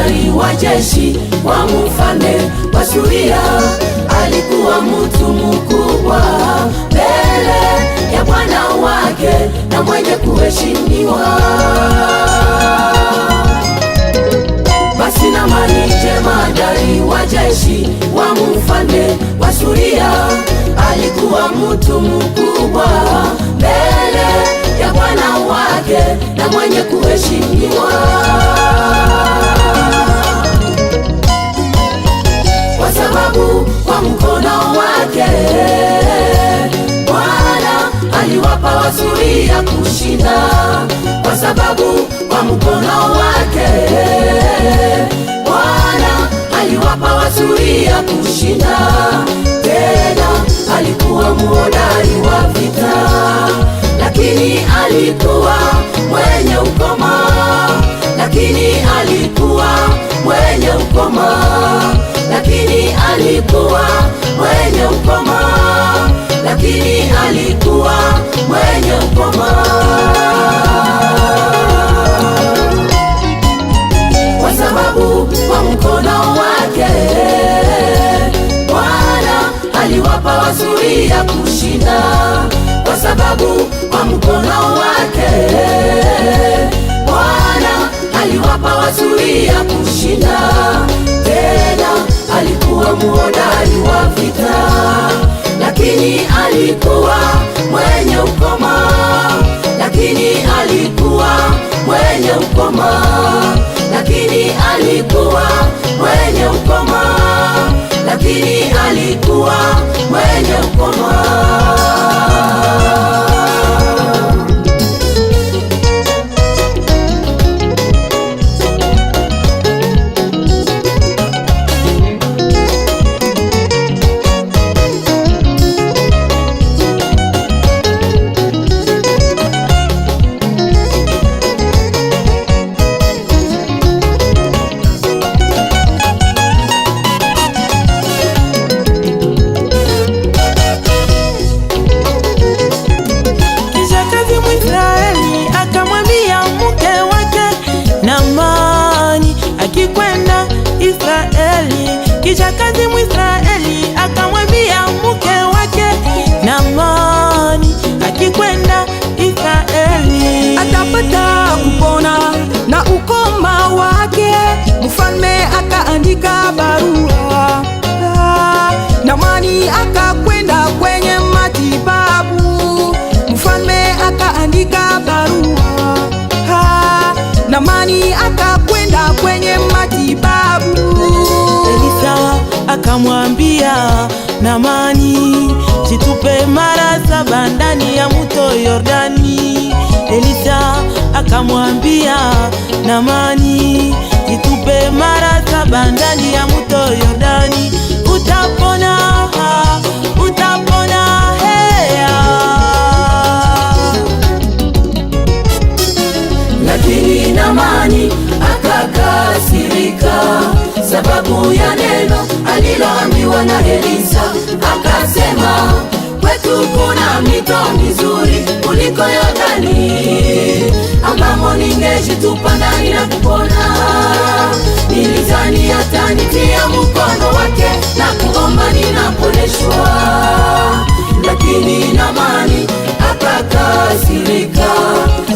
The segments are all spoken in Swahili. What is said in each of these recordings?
jemadari wa jeshi wa mfalme wa Suria. Alikuwa mtu mkubwa mbele ya bwana wake na mwenye kuheshimiwa. Basi Naamani jemadari wa jeshi wa mfalme wa Suria alikuwa mtu mkubwa mbele ya bwana wake na mwenye kuheshimiwa. Kwa sababu kwa mkono wake Bwana aliwapa Wasuria kushinda. Kwa sababu kwa mkono wake Bwana aliwapa Wasuria kushinda. Tena alikuwa muhodari wa vita, lakini alikuwa mwenye ukoma. Lakini alikuwa mwenye ukoma. Lakini alikuwa mwenye ukoma. Lakini alikuwa mwenye ukoma. Kwa sababu kwa mkono wake Bwana aliwapa Wasuria kushinda. Kwa sababu kwa mkono wake Bwana aliwapa Wasuria kushinda. Tena alikuwa muhodari wa vita, lakini alikuwa mwenye ukoma. Lakini alikuwa mwenye ukoma. Lakini alikuwa mwenye ukoma. Lakini alikuwa mwenye ukoma. Kijakazi Mwisraeli akamwambia mke wake Naamani akikwenda Israeli atapata kupona na ukoma wake. Mfalme akaandika barua, Naamani akakwenda kwenye matibabu. Mfalme akaandika barua, Naamani akakwenda kwenye matibabu. Akamwambia Naamani, jitupe mara 7 ndani ya mto Yordani. Elisa akamwambia Naamani, jitupe mara 7 ndani ya mto Yordani, utapona, utapona heya. Lakini Naamani akakasirika sababu ya neno aliloambiwa na Elisa. Akasema, kwetu kuna mito mizuri kuliko Yordani, ambamo ningejitupa ndani na kupona. Nilidhani atanitia mkono wake na kuomba ninaponeshwa. Lakini Naamani akakasirika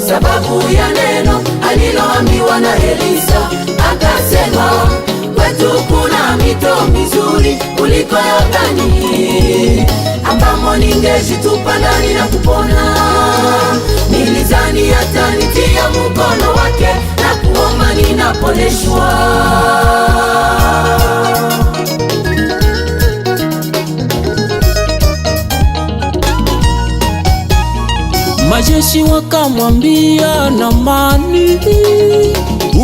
sababu ya neno aliloambiwa na Elisa. Akasema, kwetu kuna mito mizuri kuliko Yordani, ambamo ningejitupa ndani na kupona. Nilidhani atanitia mkono wake na kuomba ninaponeshwa. Majeshi wakamwambia Naamani,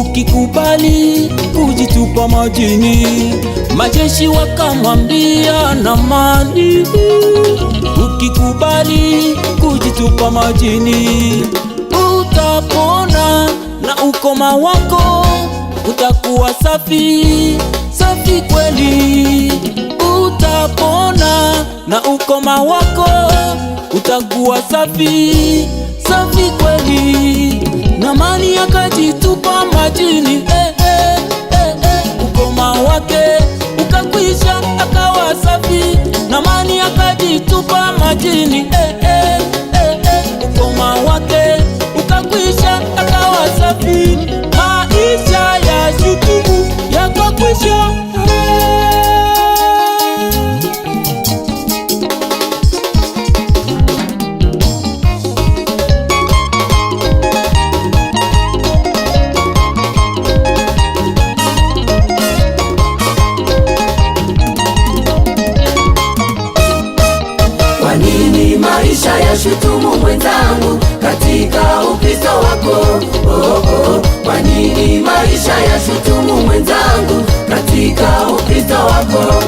ukikubali kujitupa majini. Majeshi wakamwambia Naamani, ukikubali kujitupa majini, utapona na ukoma wako utakuwa safi, safi kweli. Utapona na ukoma wako utakuwa safi, safi kweli. Naamani akajitupa majini, kujitupa majini, ukoma wake ukakwisha, akawa safi, maisha ya shutumu yakakwisha. Kwa nini maisha ya shutumu mwenzangu katika Ukristo wako? Kwa nini maisha ya shutumu mwenzangu katika Ukristo wako?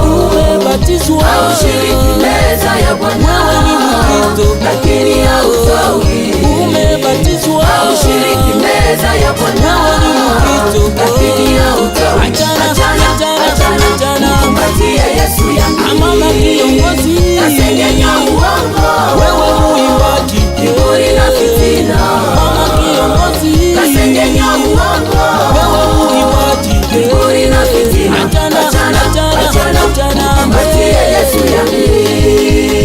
Umebatizwa, haushiriki meza ya Bwana, wewe ni Mkristo, lakini hausawi. umebatizwa, haushiriki meza ya Bwana, wewe ni Mkristo, lakini hausawi. achana, Kumbatie Yesu yangu, mama kiongozi, kasengenya uongo, wewe muimbaji, kiburi na fitina. mama kiongozi, Kasengenya uongo, wewe muimbaji, kiburi na fitina. achana, Kumbatie Yesu yangu.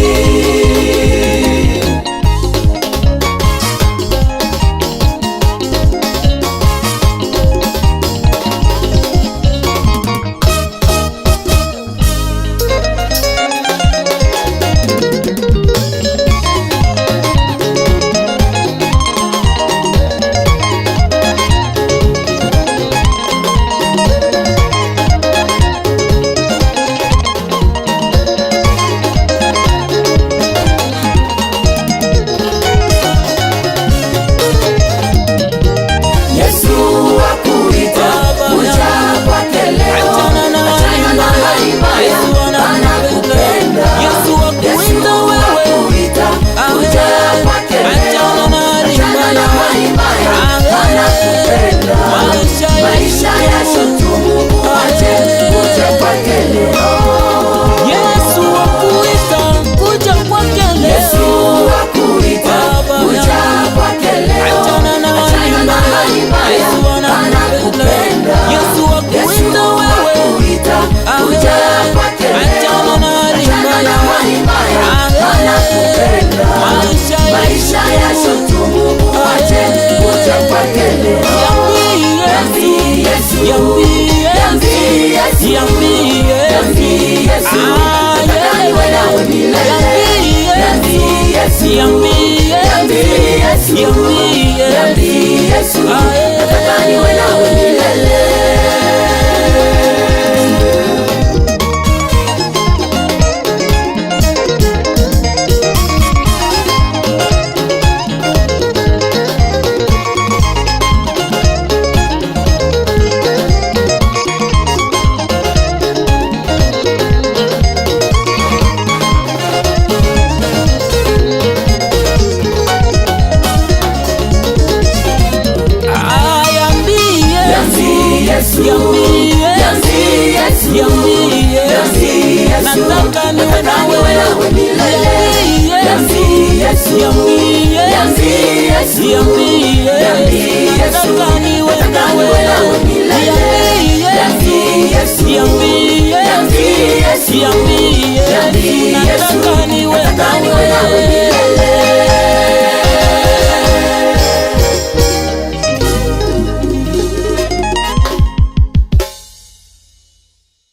Yesu, nataka niwe nawe milele. Nataka niwe nawe milele. Nataka niwe nawe